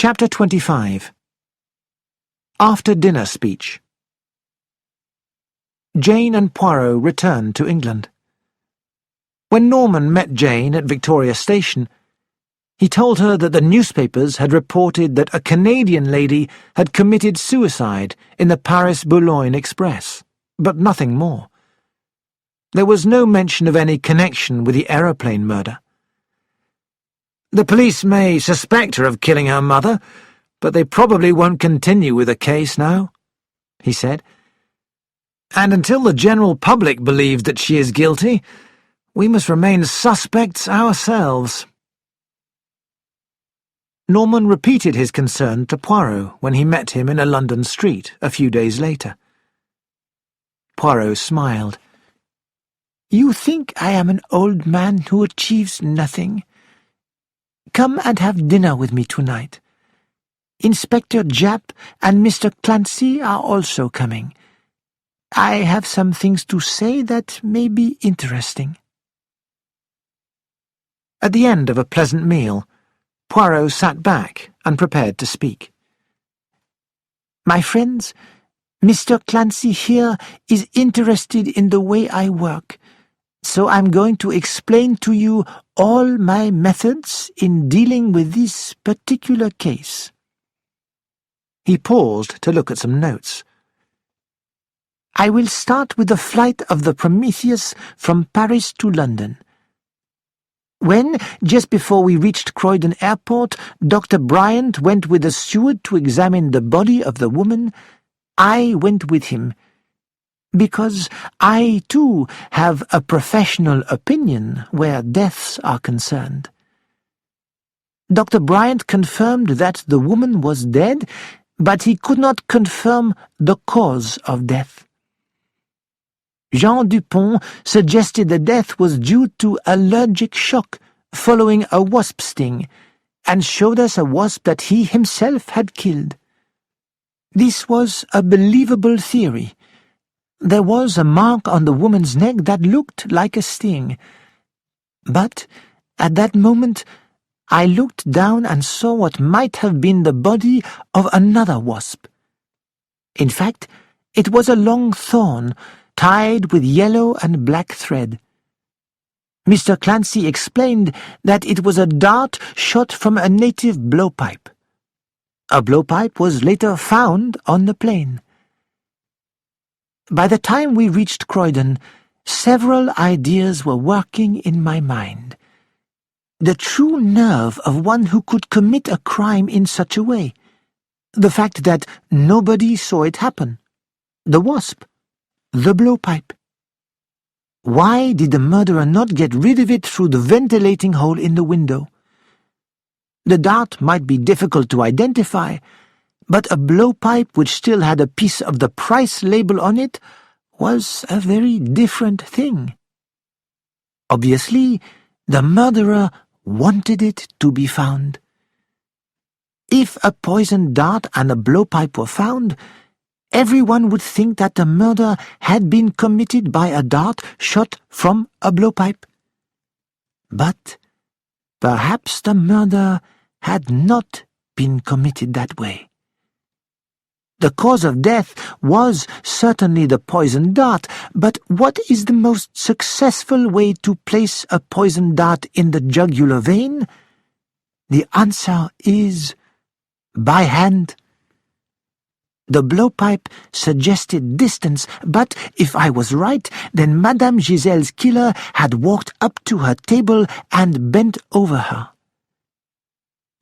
Chapter 25. After Dinner Speech. Jane and Poirot returned to England. When Norman met Jane at Victoria Station, he told her that the newspapers had reported that a Canadian lady had committed suicide in the Paris-Boulogne Express, but nothing more. There was no mention of any connection with the aeroplane murder. "The police may suspect her of killing her mother, but they probably won't continue with the case now," he said. "And until the general public believes that she is guilty, we must remain suspects ourselves." Norman repeated his concern to Poirot when he met him in a London street a few days later. Poirot smiled. "You think I am an old man who achieves nothing? Come and have dinner with me tonight. Inspector Japp and Mr. Clancy are also coming. I have some things to say that may be interesting." At the end of a pleasant meal, Poirot sat back and prepared to speak. "My friends, Mr. Clancy here is interested in the way I work, so I'm going to explain to you all my methods in dealing with this particular case." He paused to look at some notes. "I will start with the flight of the Prometheus from Paris to London. When, just before we reached Croydon Airport, Dr. Bryant went with the steward to examine the body of the woman, I went with him, because I, too, have a professional opinion where deaths are concerned. Dr. Bryant confirmed that the woman was dead, but he could not confirm the cause of death. Jean Dupont suggested the death was due to allergic shock following a wasp sting, and showed us a wasp that he himself had killed. This was a believable theory. There was a mark on the woman's neck that looked like a sting. But, at that moment, I looked down and saw what might have been the body of another wasp. In fact, it was a long thorn, tied with yellow and black thread. Mr. Clancy explained that it was a dart shot from a native blowpipe. A blowpipe was later found on the plane. By the time we reached Croydon, several ideas were working in my mind. The true nerve of one who could commit a crime in such a way. The fact that nobody saw it happen. The wasp. The blowpipe. Why did the murderer not get rid of it through the ventilating hole in the window? The dart might be difficult to identify, but a blowpipe which still had a piece of the price label on it was a very different thing. Obviously, the murderer wanted it to be found. If a poisoned dart and a blowpipe were found, everyone would think that the murder had been committed by a dart shot from a blowpipe. But perhaps the murder had not been committed that way. The cause of death was certainly the poisoned dart, but what is the most successful way to place a poisoned dart in the jugular vein? The answer is by hand. The blowpipe suggested distance, but if I was right, then Madame Giselle's killer had walked up to her table and bent over her.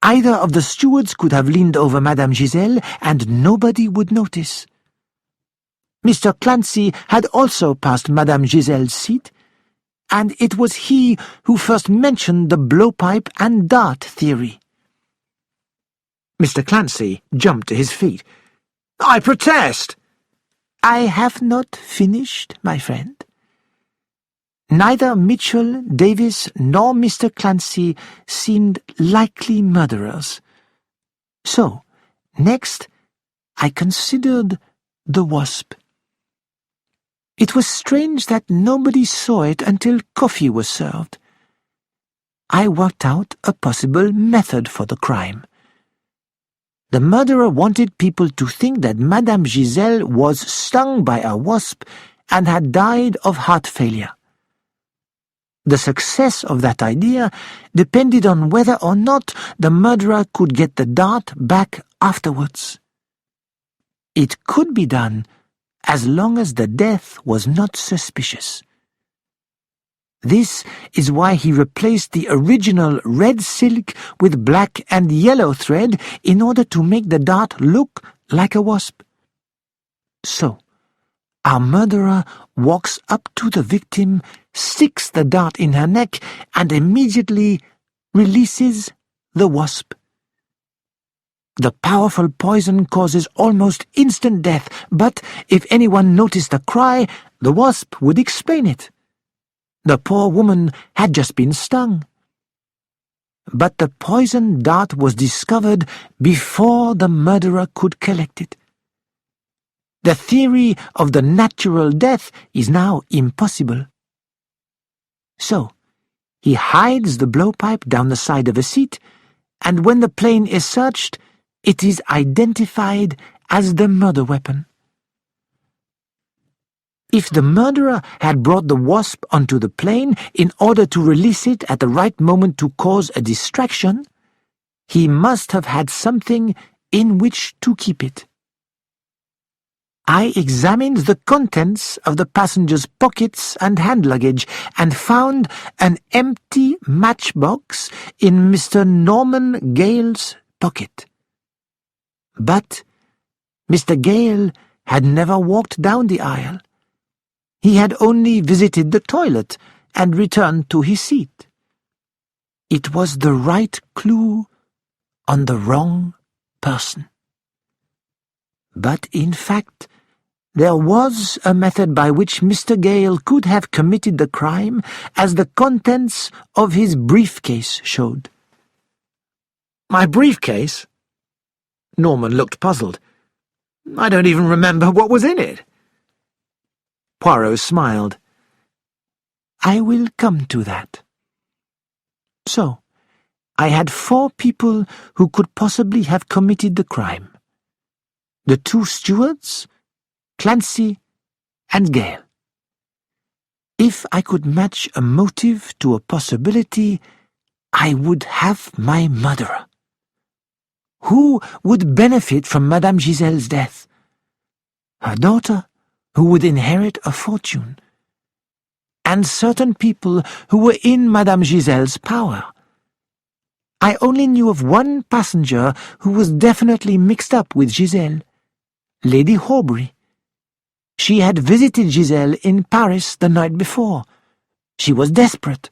Either of the stewards could have leaned over Madame Giselle, and nobody would notice. Mr. Clancy had also passed Madame Giselle's seat, and it was he who first mentioned the blowpipe and dart theory. Mr. Clancy jumped to his feet. "I protest!" "I have not finished, my friend. Neither Mitchell, Davis, nor Mr. Clancy seemed likely murderers. So, next, I considered the wasp. It was strange that nobody saw it until coffee was served. I worked out a possible method for the crime. The murderer wanted people to think that Madame Giselle was stung by a wasp and had died of heart failure. The success of that idea depended on whether or not the murderer could get the dart back afterwards. It could be done as long as the death was not suspicious. This is why he replaced the original red silk with black and yellow thread in order to make the dart look like a wasp. So, our murderer walks up to the victim, sticks the dart in her neck, and immediately releases the wasp. The powerful poison causes almost instant death, but if anyone noticed a cry, the wasp would explain it. The poor woman had just been stung. But the poison dart was discovered before the murderer could collect it. The theory of the natural death is now impossible. So, he hides the blowpipe down the side of a seat, and when the plane is searched, it is identified as the murder weapon. If the murderer had brought the wasp onto the plane in order to release it at the right moment to cause a distraction, he must have had something in which to keep it. I examined the contents of the passenger's pockets and hand luggage and found an empty matchbox in Mr. Norman Gale's pocket. But Mr. Gale had never walked down the aisle. He had only visited the toilet and returned to his seat. It was the right clue on the wrong person. But in fact, there was a method by which Mr. Gale could have committed the crime, as the contents of his briefcase showed. "My briefcase?" Norman looked puzzled. "I don't even remember what was in it." Poirot smiled. "I will come to that. So, I had 4 people who could possibly have committed the crime. The 2 stewards, Clancy and Gale. If I could match a motive to a possibility, I would have my murderer. Who would benefit from Madame Giselle's death? Her daughter, who would inherit a fortune, and certain people who were in Madame Giselle's power. I only knew of one passenger who was definitely mixed up with Giselle, Lady Horbury. She had visited Giselle in Paris the night before. She was desperate,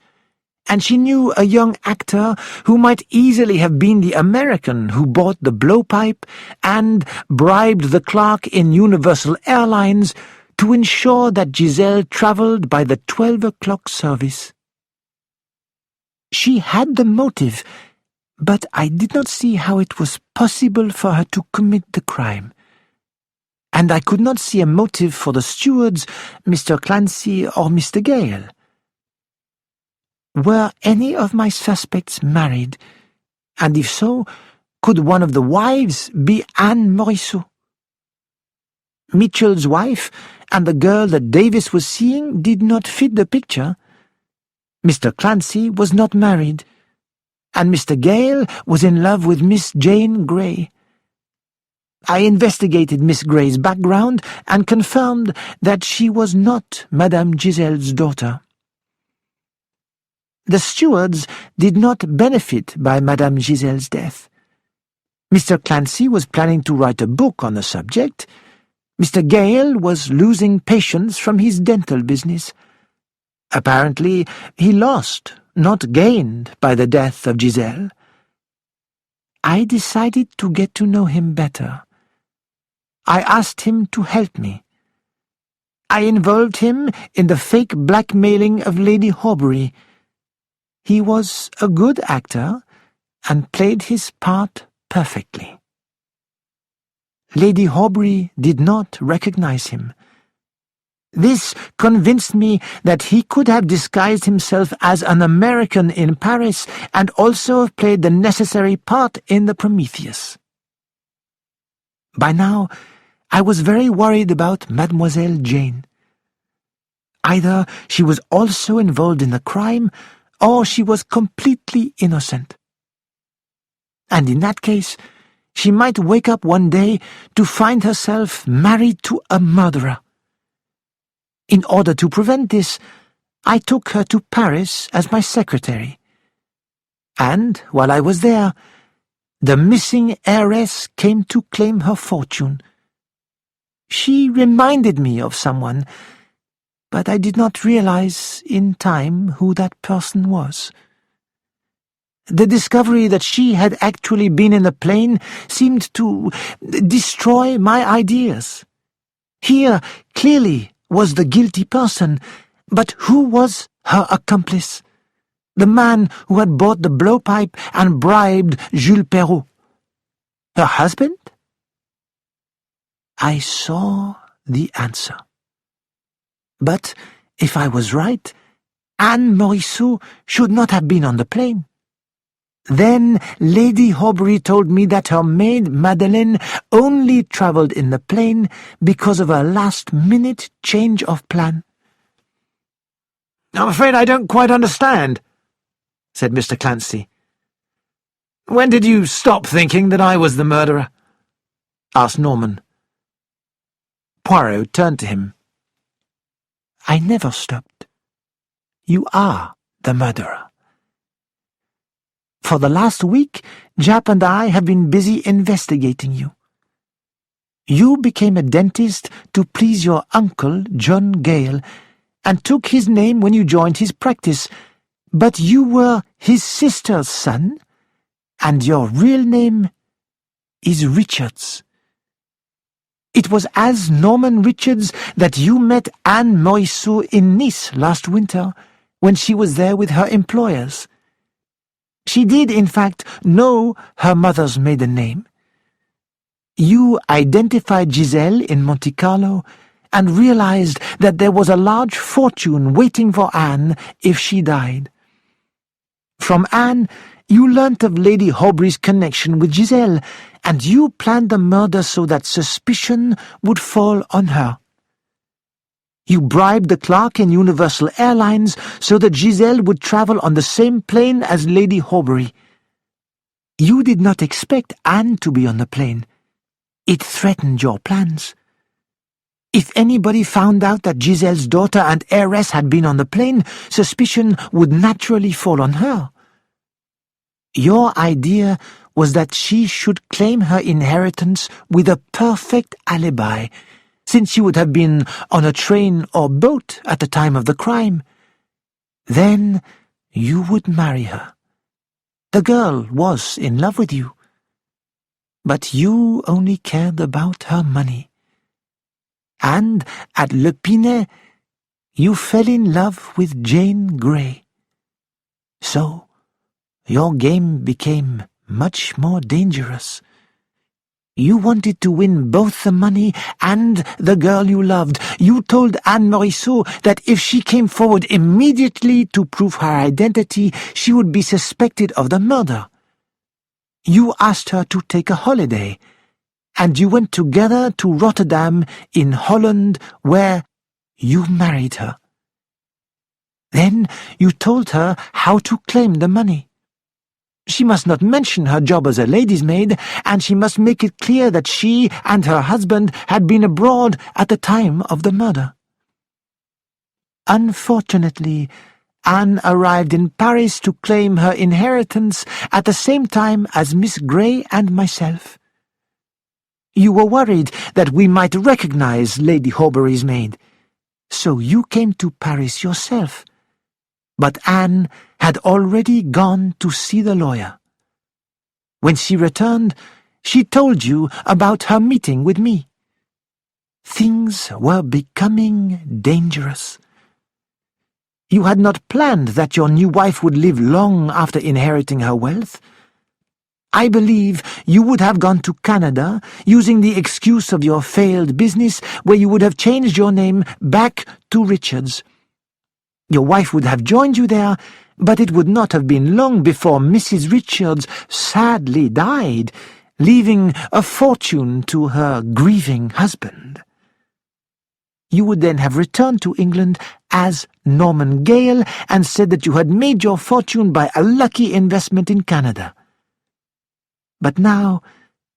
and she knew a young actor who might easily have been the American who bought the blowpipe and bribed the clerk in Universal Airlines to ensure that Giselle travelled by the 12 o'clock service. She had the motive, but I did not see how it was possible for her to commit the crime. And I could not see a motive for the stewards, Mr. Clancy or Mr. Gale. Were any of my suspects married? And if so, could one of the wives be Anne Morisseau? Mitchell's wife and the girl that Davis was seeing did not fit the picture. Mr. Clancy was not married, and Mr. Gale was in love with Miss Jane Grey. I investigated Miss Grey's background and confirmed that she was not Madame Giselle's daughter. The stewards did not benefit by Madame Giselle's death. Mr. Clancy was planning to write a book on the subject. Mr. Gale was losing patients from his dental business. Apparently, he lost, not gained, by the death of Giselle. I decided to get to know him better. I asked him to help me. I involved him in the fake blackmailing of Lady Horbury. He was a good actor and played his part perfectly. Lady Horbury did not recognize him. This convinced me that he could have disguised himself as an American in Paris and also have played the necessary part in the Prometheus. By now, I was very worried about Mademoiselle Jane. Either she was also involved in the crime, or she was completely innocent. And in that case, she might wake up one day to find herself married to a murderer. In order to prevent this, I took her to Paris as my secretary. And, while I was there, the missing heiress came to claim her fortune. She reminded me of someone, but I did not realize in time who that person was. The discovery that she had actually been in the plane seemed to destroy my ideas. Here, clearly, was the guilty person, but who was her accomplice? The man who had bought the blowpipe and bribed Jules Perrault. Her husband? I saw the answer. But, if I was right, Anne Morisseau should not have been on the plane. Then Lady Horbury told me that her maid Madeleine only travelled in the plane because of a last-minute change of plan. "I'm afraid I don't quite understand," said Mr. Clancy. "When did you stop thinking that I was the murderer?" asked Norman. Poirot turned to him. "I never stopped. You are the murderer. For the last week, Jap and I have been busy investigating you. You became a dentist to please your uncle, John Gale, and took his name when you joined his practice, but you were his sister's son, and your real name is Richards. It was as Norman Richards that you met Anne Morisseau in Nice last winter, when she was there with her employers. She did, in fact, know her mother's maiden name. You identified Giselle in Monte Carlo and realized that there was a large fortune waiting for Anne if she died. From Anne, you learnt of Lady Horbury's connection with Giselle, and you planned the murder so that suspicion would fall on her. You bribed the clerk in Universal Airlines so that Giselle would travel on the same plane as Lady Horbury. You did not expect Anne to be on the plane. It threatened your plans. If anybody found out that Giselle's daughter and heiress had been on the plane, suspicion would naturally fall on her. Your idea was that she should claim her inheritance with a perfect alibi, since she would have been on a train or boat at the time of the crime. Then you would marry her. The girl was in love with you, but you only cared about her money. And at Le Pinet, you fell in love with Jane Grey. So, your game became much more dangerous. You wanted to win both the money and the girl you loved. You told Anne Morisseau that if she came forward immediately to prove her identity, she would be suspected of the murder. You asked her to take a holiday, and you went together to Rotterdam in Holland, where you married her. Then you told her how to claim the money. She must not mention her job as a lady's maid, and she must make it clear that she and her husband had been abroad at the time of the murder. Unfortunately, Anne arrived in Paris to claim her inheritance at the same time as Miss Grey and myself. You were worried that we might recognize Lady Horbury's maid, so you came to Paris yourself. But Anne had already gone to see the lawyer. When she returned, she told you about her meeting with me. Things were becoming dangerous. You had not planned that your new wife would live long after inheriting her wealth. I believe you would have gone to Canada, using the excuse of your failed business, where you would have changed your name back to Richards. Your wife would have joined you there, but it would not have been long before Mrs. Richards sadly died, leaving a fortune to her grieving husband. You would then have returned to England as Norman Gale and said that you had made your fortune by a lucky investment in Canada. But now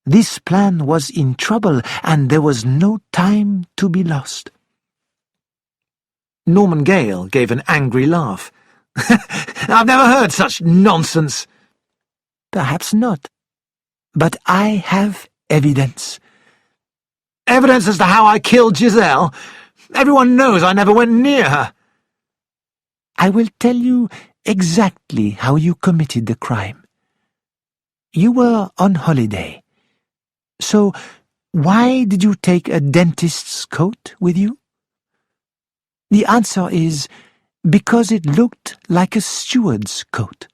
this plan was in trouble, and there was no time to be lost. Norman Gale gave an angry laugh. "I've never heard such nonsense." "Perhaps not, but I have evidence." "Evidence as to how I killed Giselle? Everyone knows I never went near her." "I will tell you exactly how you committed the crime. You were on holiday. So why did you take a dentist's coat with you? The answer is because it looked like a steward's coat.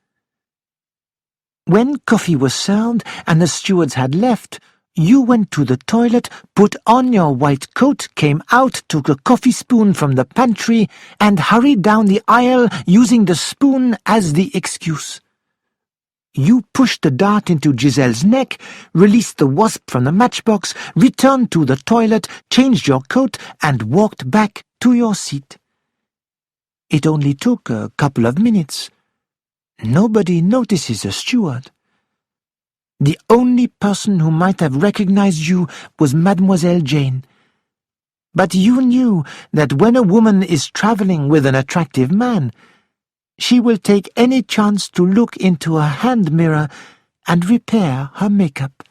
When coffee was served and the stewards had left, you went to the toilet, put on your white coat, came out, took a coffee spoon from the pantry, and hurried down the aisle using the spoon as the excuse. You pushed the dart into Giselle's neck, released the wasp from the matchbox, returned to the toilet, changed your coat, and walked back to your seat. It only took a couple of minutes. Nobody notices a steward. The only person who might have recognized you was Mademoiselle Jane. But you knew that when a woman is traveling with an attractive man, she will take any chance to look into a hand mirror and repair her makeup.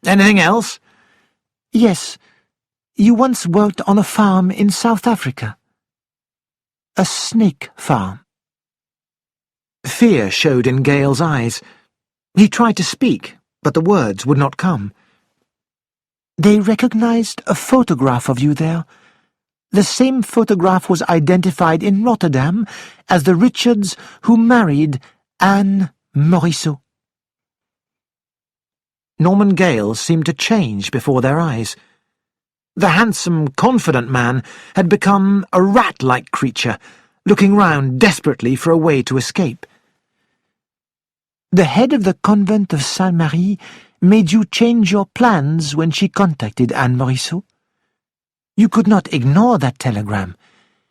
Anything else? Yes, you once worked on a farm in South Africa. A snake farm. Fear showed in Gale's eyes. He tried to speak, but the words would not come. They recognized a photograph of you there. The same photograph was identified in Rotterdam as the Richards who married Anne Morisseau. Norman Gale seemed to change before their eyes. The handsome, confident man had become a rat-like creature, looking round desperately for a way to escape. The head of the convent of Saint-Marie made you change your plans when she contacted Anne Morisseau. You could not ignore that telegram,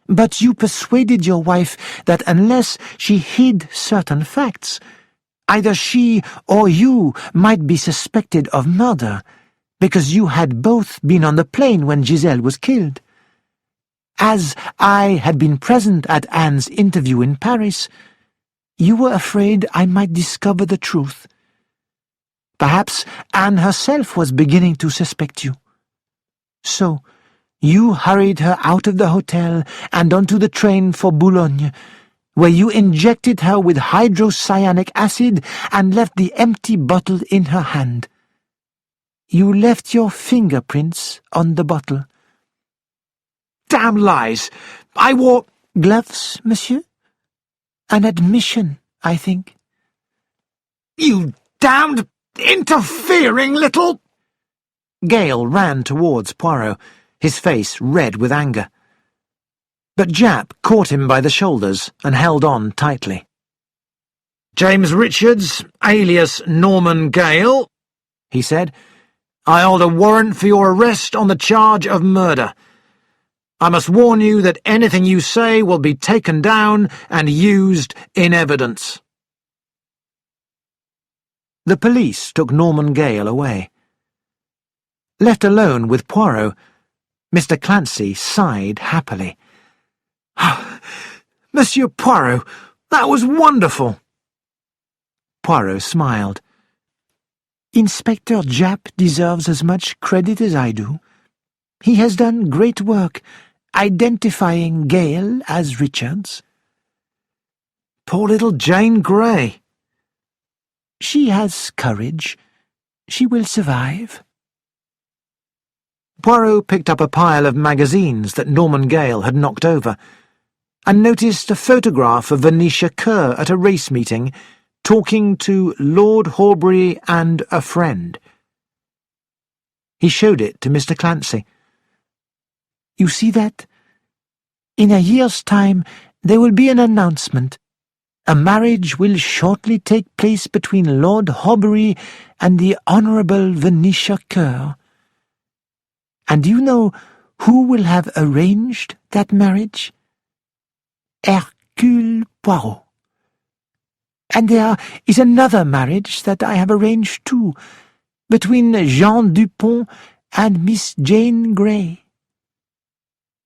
but you persuaded your wife that unless she hid certain facts, either she or you might be suspected of murder, because you had both been on the plane when Giselle was killed. As I had been present at Anne's interview in Paris, you were afraid I might discover the truth. Perhaps Anne herself was beginning to suspect you. So you hurried her out of the hotel and onto the train for Boulogne, where you injected her with hydrocyanic acid and left the empty bottle in her hand. You left your fingerprints on the bottle. Damn lies! I wore gloves, monsieur? An admission, I think. You damned interfering little... Gale ran towards Poirot, his face red with anger. But Japp caught him by the shoulders and held on tightly. "James Richards, alias Norman Gale," he said, "I hold a warrant for your arrest on the charge of murder. I must warn you that anything you say will be taken down and used in evidence." The police took Norman Gale away. Left alone with Poirot, Mr. Clancy sighed happily. "Oh, Monsieur Poirot, that was wonderful." Poirot smiled. "Inspector Japp deserves as much credit as I do. He has done great work identifying Gale as Richards." "Poor little Jane Grey." "She has courage. She will survive." Poirot picked up a pile of magazines that Norman Gale had knocked over, and noticed a photograph of Venetia Kerr at a race meeting, talking to Lord Horbury and a friend. He showed it to Mr. Clancy. "You see that? In a year's time there will be an announcement, A marriage will shortly take place between Lord Horbury and the Honourable Venetia Kerr. And do you know who will have arranged that marriage? Hercule Poirot. And there is another marriage that I have arranged too, between Jean Dupont and Miss Jane Grey.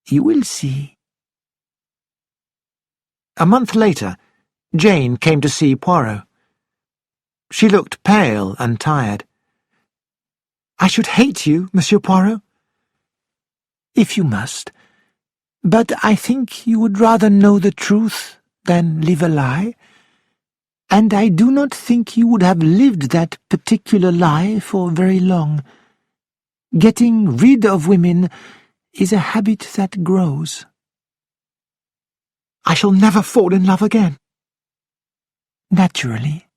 You will see. A month later, Jane came to see Poirot. She looked pale and tired. "I should hate you, Monsieur Poirot." "If you must. But I think you would rather know the truth than live a lie. And I do not think you would have lived that particular lie for very long. Getting rid of women is a habit that grows." "I shall never fall in love again." "Naturally."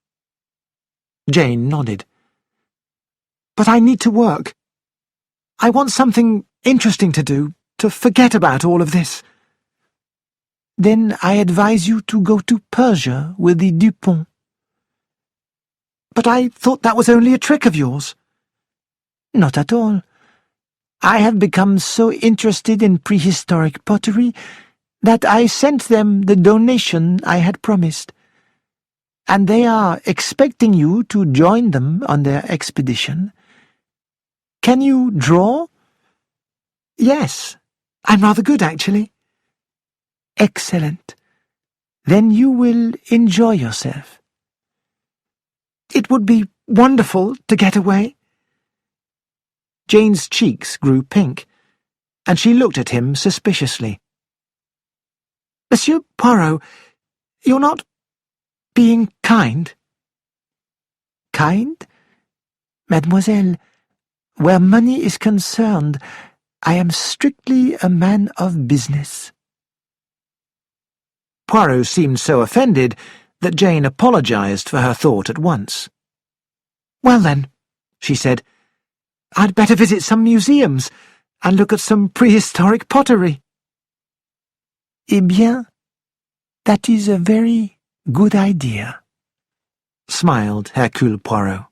Jane nodded. "But I need to work. I want something interesting to do, to forget about all of this." "Then I advise you to go to Persia with the Dupont." "But I thought that was only a trick of yours." "Not at all. I have become so interested in prehistoric pottery that I sent them the donation I had promised, and they are expecting you to join them on their expedition. Can you draw?" "Yes, I'm rather good, actually." "Excellent. Then you will enjoy yourself." "It would be wonderful to get away." Jane's cheeks grew pink, and she looked at him suspiciously. "Monsieur Poirot, you're not being kind." "Kind? Mademoiselle, where money is concerned, I am strictly a man of business." Poirot seemed so offended that Jane apologized for her thought at once. "Well then," she said, "I'd better visit some museums and look at some prehistoric pottery." "Eh bien, that is a very good idea," smiled Hercule Poirot.